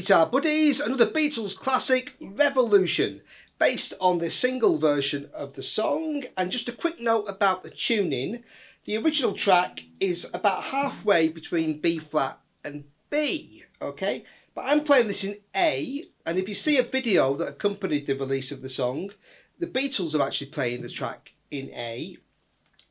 guitar buddies, another Beatles classic, Revolution, based on the single version of the song. And just a quick note about the tuning. The original track is about halfway between B flat and B, okay? But I'm playing this in A, and if you see a video that accompanied the release of the song, the Beatles are actually playing the track in A.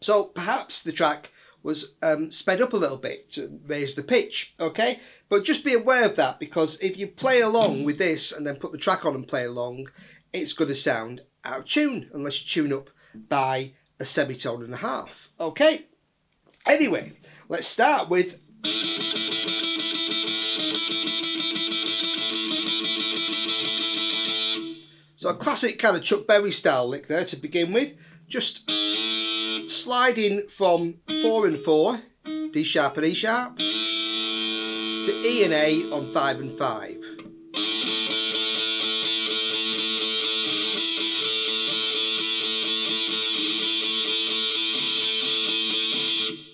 So perhaps the track was sped up a little bit to raise the pitch, okay? But just be aware of that, because if you play along with this and then put the track on and play along, it's going to sound out of tune unless you tune up by a semitone and a half, okay? Anyway, let's start with... So a classic kind of Chuck Berry style lick there to begin with, just sliding from 4 and 4, D sharp and E sharp, to E and A on 5 and 5.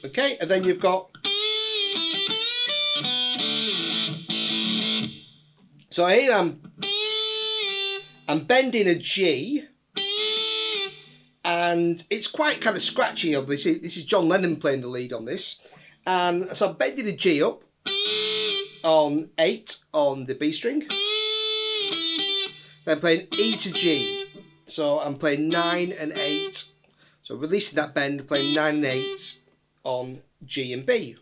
Okay, and then you've got... So here I'm bending a G, and it's quite kind of scratchy, obviously. This is John Lennon playing the lead on this. And so I'm bending a G up on 8 on the B string. Then playing E to G. So I'm playing 9 and 8. So releasing that bend, playing 9 and 8 on G and B.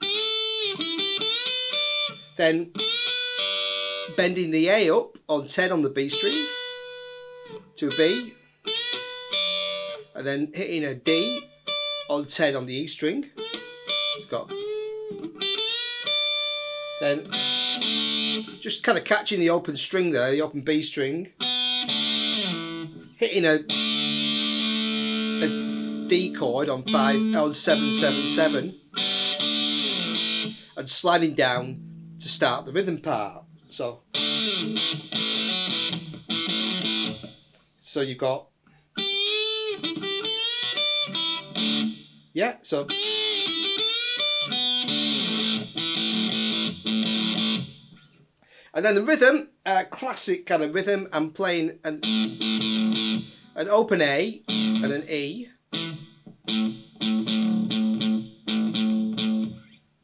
Then bending the A up on 10 on the B string to a B. And then hitting a D on 10 on the E string. Got. Then just kind of catching the open string there, the open B string. Hitting a D chord on 7 7 7. And sliding down to start the rhythm part. So you've got... Yeah, so... And then the rhythm, classic kind of rhythm, I'm playing an open A and an E.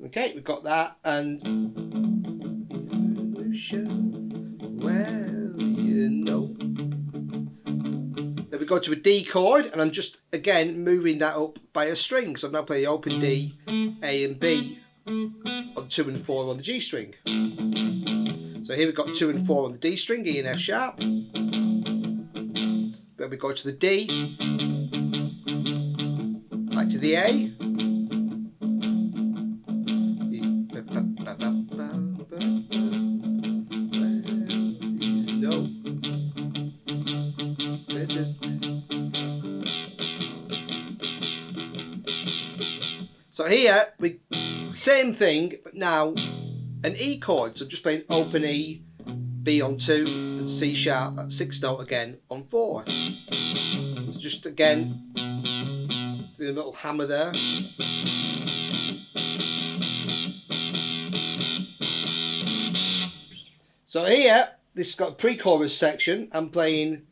Okay, we've got that, and... Well, you know... Then we go to a D chord, and I'm just, again, moving that up by a string. So I'm now playing the open D, A and B on 2 and 4 on the G string. So here we've got 2 and 4 on the D string, E and F sharp. Then we go to the D, back to the A. So here, we same thing, but now an E chord. So just playing open E, B on 2, and C sharp, that 6th note again on 4. So just again, do a little hammer there. So here, this has got a pre-chorus section. I'm playing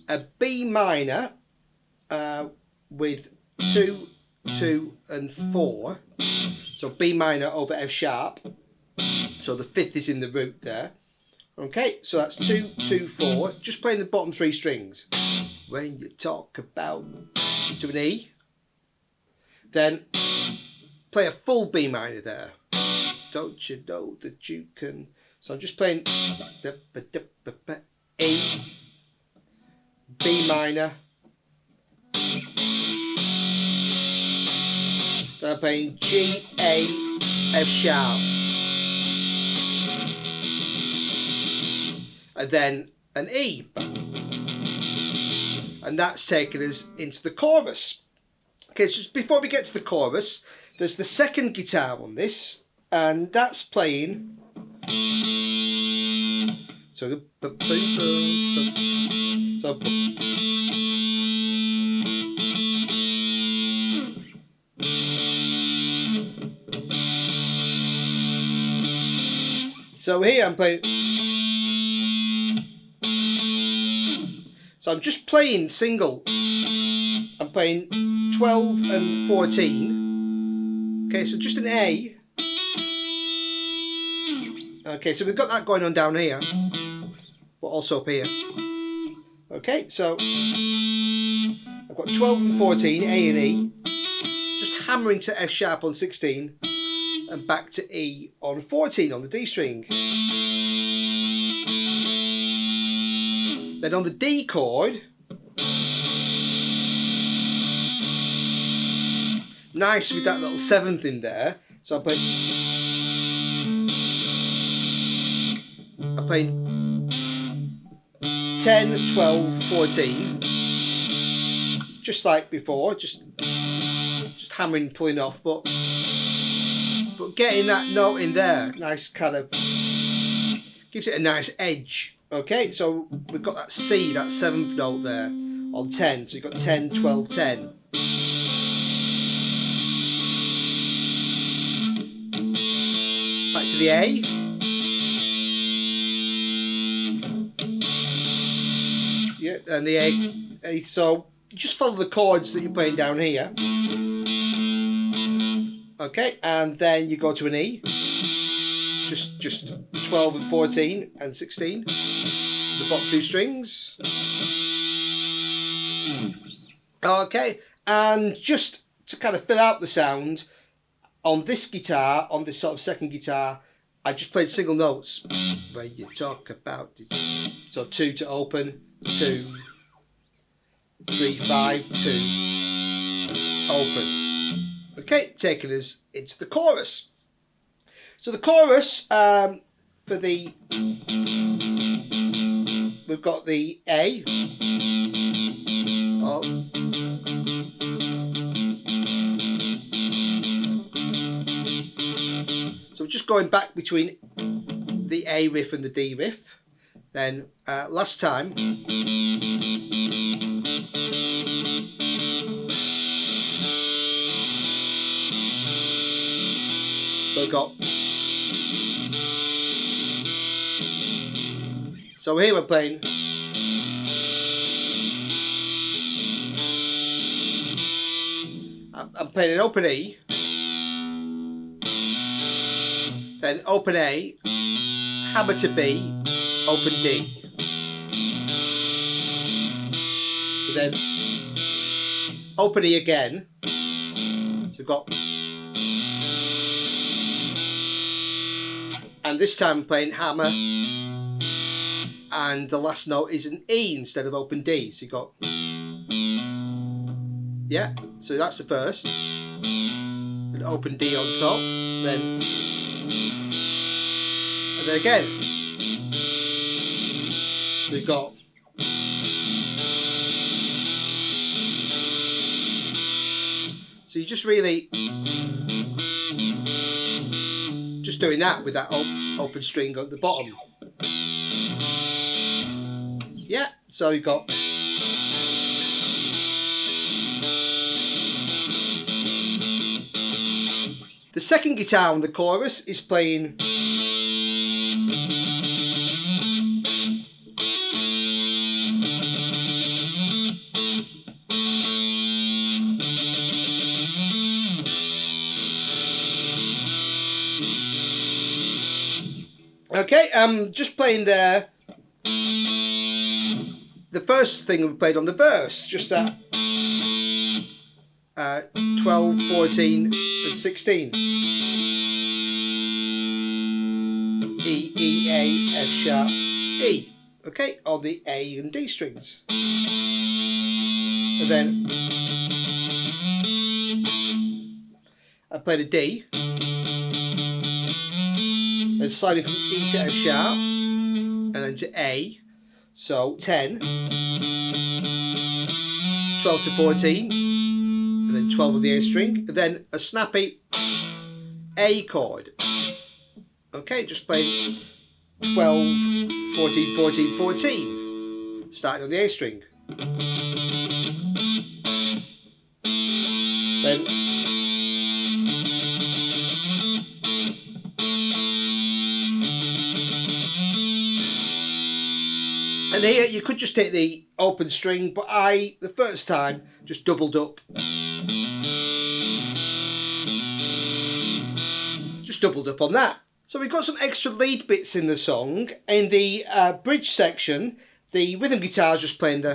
a B minor with 2, 2 and 4. So B minor over F sharp. So the 5th is in the root there. Okay, so that's 2, 2, 4. Just playing the bottom 3 strings. When you talk about to an E. Then play a full B minor there. Don't you know that you can... So I'm just playing E, B minor. Then I'm playing G, A, F sharp. And then an E. And that's taking us into the chorus. Okay, so just before we get to the chorus, there's the second guitar on this, and that's playing... So So here I'm playing. So I'm just playing single. I'm playing 12 and 14. Okay, so just an A. Okay, so we've got that going on down here, but also up here. Okay, so I've got 12 and 14, A and E. Just hammering to F sharp on 16 and back to E on 14 on the D string. Then on the D chord, nice with that little 7th in there. So I'm playing 10, 12, 14. Just like before, just hammering, pulling off, but getting that note in there, nice kind of, gives it a nice edge. Okay, so we've got that C, that 7th note there on 10. So you've got 10, 12, 10. Back to the A. Yeah, and the A. So just follow the chords that you're playing down here. Okay, and then you go to an E. Just 12 and 14 and 16. The bottom 2 strings. Okay, and just to kind of fill out the sound, on this guitar, on this sort of second guitar, I just played single notes. When you talk about it. So 2 to open, 2, 3, 5, 2, open. Okay, taking us into the chorus. So the chorus, for the, we've got the A. Oh. So we're just going back between the A riff and the D riff. Then last time, so we've got, so here we're playing, I'm playing an open E, then open A, hammer to B, open D, then open E again. So we've got, and this time I'm playing hammer, and the last note is an E instead of open D. So you've got, yeah, so that's the first, an open D on top, then, and then again. So you've got, so you just really, just doing that with that open string at the bottom. Yeah, so you've got, the second guitar on the chorus is playing, okay, just playing there. The first thing we played on the verse, just that 12, 14 and 16. E, E, A, F sharp, E. Okay, on the A and D strings. And then I played a D. And sliding from E to F sharp. And then to A. So 10, 12 to 14, and then 12 on the A string, and then a snappy A chord. Okay, just playing 12, 14, 14, 14, starting on the A string. Then here you could just take the open string, but I, the first time, just doubled up. Just doubled up on that. So we've got some extra lead bits in the song. In the bridge section, the rhythm guitar is just playing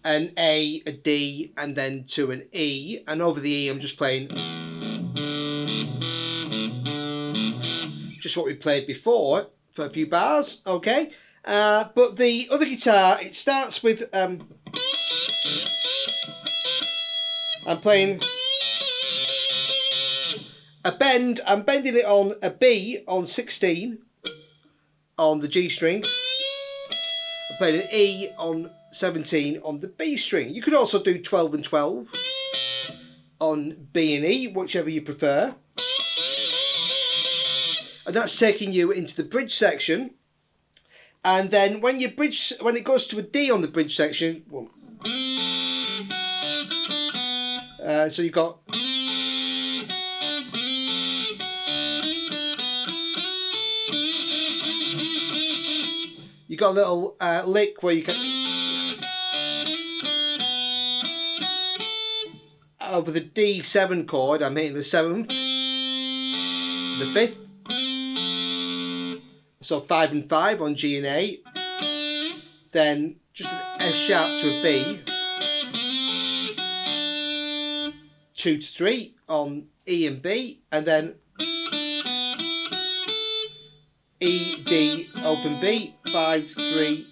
an A, a D, and then to an E. And over the E, I'm just playing just what we played before for a few bars, okay? But the other guitar, it starts with I'm playing a bend. I'm bending it on a B on 16 on the G string. I'm playing an E on 17 on the B string. You could also do 12 and 12 on B and E, whichever you prefer. And that's taking you into the bridge section. And then when it goes to a D on the bridge section, so you've got a little lick where you can over the D7 chord. I'm hitting the 7th, the 5th. So 5 and 5 on G and A, then just an F sharp to a B, 2 to 3 on E and B, and then E, D, open B, 5, 3,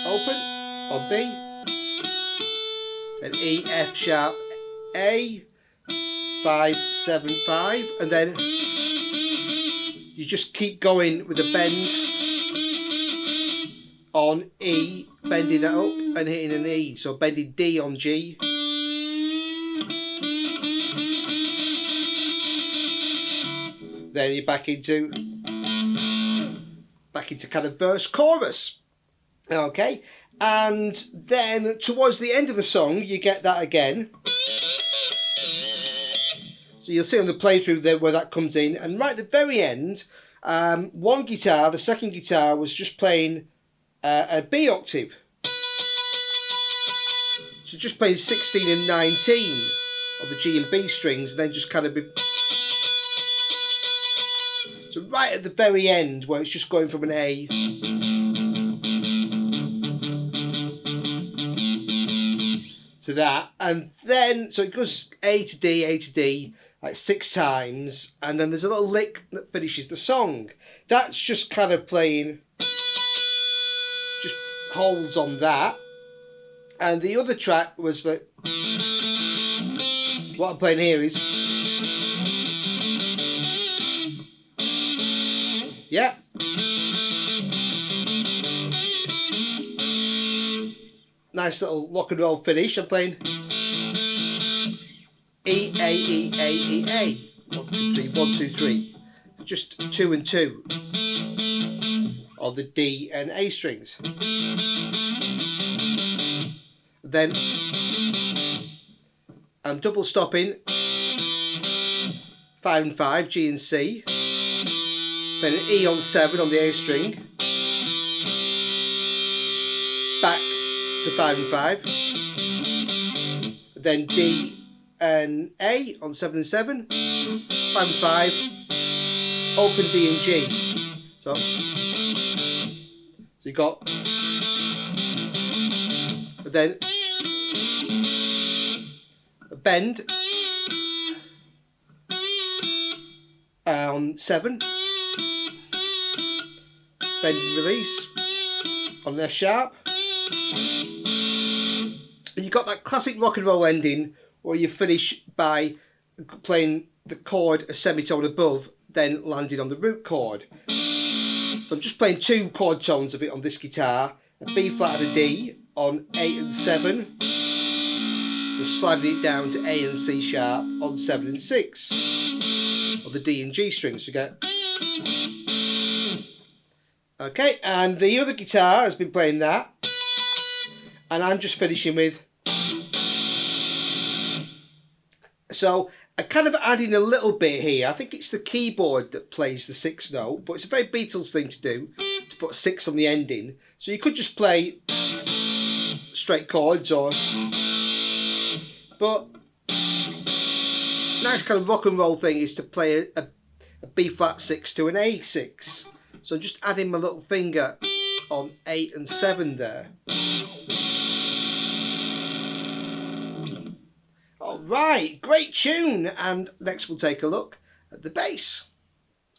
open on B, then E, F sharp, A, 5, 7, 5, and then you just keep going with a bend on E, bending that up and hitting an E. So bending D on G. Then you're back into kind of verse chorus. Okay. And then towards the end of the song, you get that again. So you'll see on the playthrough there where that comes in. And right at the very end, one guitar, the second guitar, was just playing a B octave. So just playing 16 and 19 on the G and B strings, and then just kind of... So right at the very end, where it's just going from an A to that, and then, so it goes A to D, like 6 times, and then there's a little lick that finishes the song. That's just kind of playing, just holds on that. And the other track was for, what I'm playing here is, yeah. Nice little rock and roll finish. I'm playing E, A, E, A, E, A. 1, 2, 3, 1, 2, 3. Just 2 and 2 on the D and A strings. Then I'm double stopping 5 and 5, G and C. Then an E on 7 on the A string. Back to 5 and 5. Then D and A on 7 and 7. 5 and 5. Open D and G. So you got, then a bend on 7. Bend and release on an F sharp. And you got that classic rock and roll ending where you finish by playing the chord a semitone above, then landing on the root chord. So I'm just playing 2 chord tones of it on this guitar, a B flat and a D on 8 and 7, and sliding it down to A and C sharp on 7 and 6, on the D and G strings. You get, okay, and the other guitar has been playing that, and I'm just finishing with, so I'm kind of adding a little bit here. I think it's the keyboard that plays the 6th note, but it's a very Beatles thing to do, to put a 6 on the ending. So you could just play straight chords, or but nice kind of rock and roll thing is to play a B flat 6 to an A 6. So just adding my little finger on 8 and 7 there. Alright, great tune. And next we'll take a look at the bass.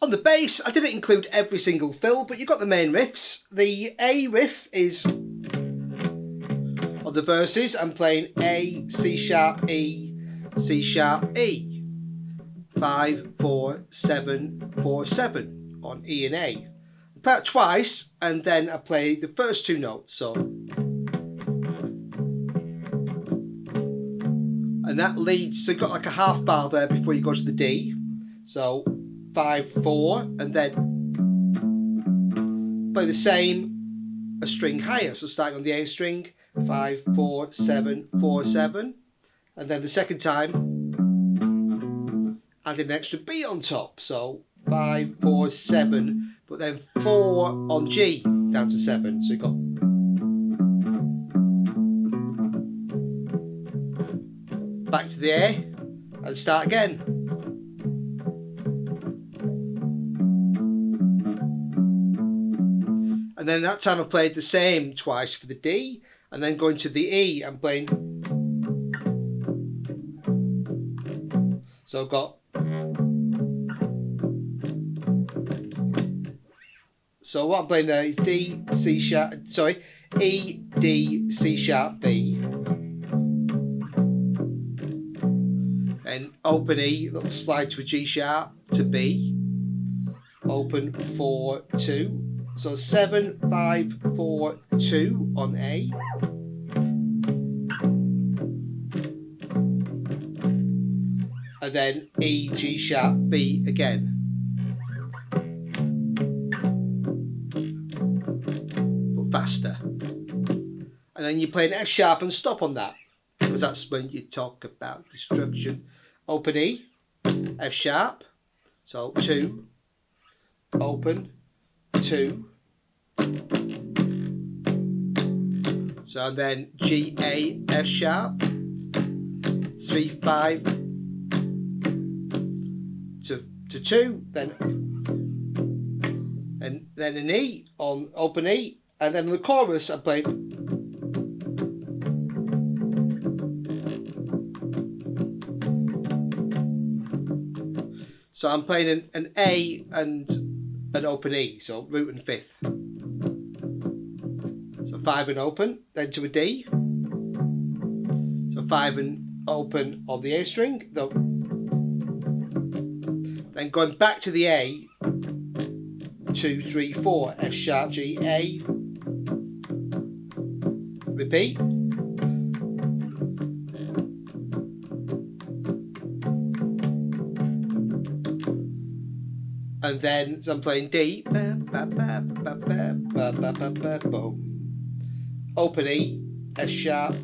On the bass, I didn't include every single fill, but you've got the main riffs. The A riff is on the verses. I'm playing A, C sharp, E, C sharp, E. 5, 4, 7, 4, 7 on E and A. I play it twice, and then I play the first two notes. So, and that leads, so you've got like a half bar there before you go to the D. So 5, 4, and then play the same a string higher. So starting on the A string, 5, 4, 7, 4, 7, and then the second time add an extra B on top. So 5, 4, 7, but then 4 on G down to 7. So you've got back to the A and start again. And then that time I played the same twice for the D, and then going to the E, I'm playing. So I've got. So what I'm playing there is D, C sharp, sorry, E, D, C sharp, B. And open E, little slide to a G sharp to B. Open 4, 2. So 7, 5, 4, 2 on A. And then E, G sharp, B again. But faster. And then you play an F sharp and stop on that, because that's when you talk about destruction. Open E, F sharp, so 2, open, 2. So then G, A, F sharp, 3, 5 to 2, then and then an E on open E, and then the chorus I'm playing. So I'm playing an A and an open E, so root and fifth. So 5 and open, then to a D. So 5 and open on the A string, then going back to the A, 2, 3, 4, F sharp, G, A. Repeat. And then so I'm playing D, open E, F sharp,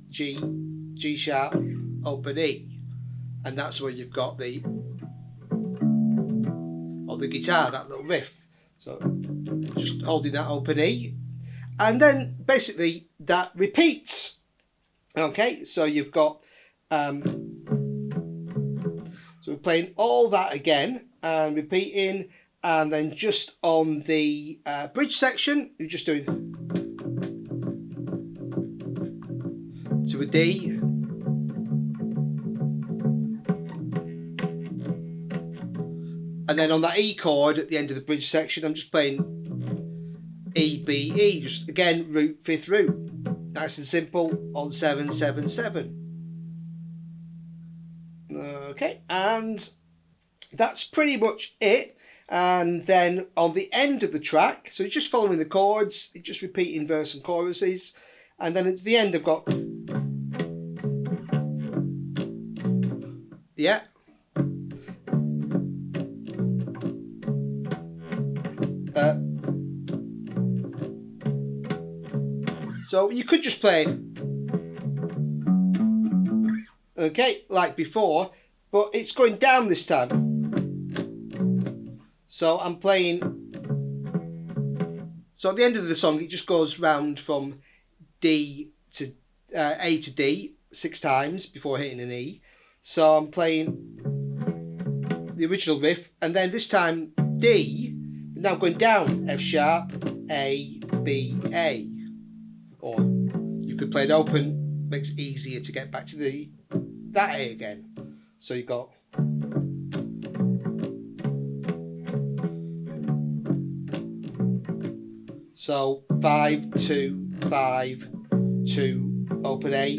G, G sharp, open E, and that's where you've got the on the guitar, that little riff. So just holding that open E, and then basically that repeats. Okay, so you've got so we're playing all that again and repeating, and then just on the bridge section you're just doing to a D, and then on that E chord at the end of the bridge section I'm just playing E, B, E, just again root, fifth root, nice and simple on 7, 7, 7. Okay, and that's pretty much it. And then on the end of the track, so just following the chords, just repeating verse and choruses, and then at the end I've got yeah. So you could just play okay like before, but it's going down this time. So I'm playing So at the end of the song, it just goes round from D to A to D 6 times before hitting an E. So I'm playing the original riff, and then this time D, now going down, F sharp, A, B, A. Or you could play it open, makes it easier to get back to that A again. So you got so 5, 2, 5, 2, open A,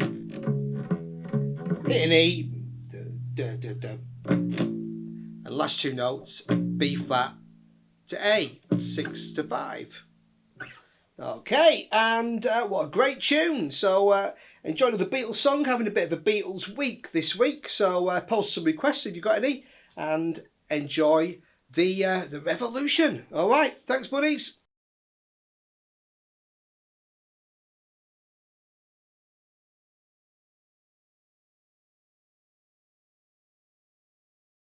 hit an E, and last 2 notes, B flat to A, 6 to 5. Okay, and what a great tune. So enjoying the Beatles song, having a bit of a Beatles week this week. So post some requests if you've got any, and enjoy the revolution. All right, thanks buddies.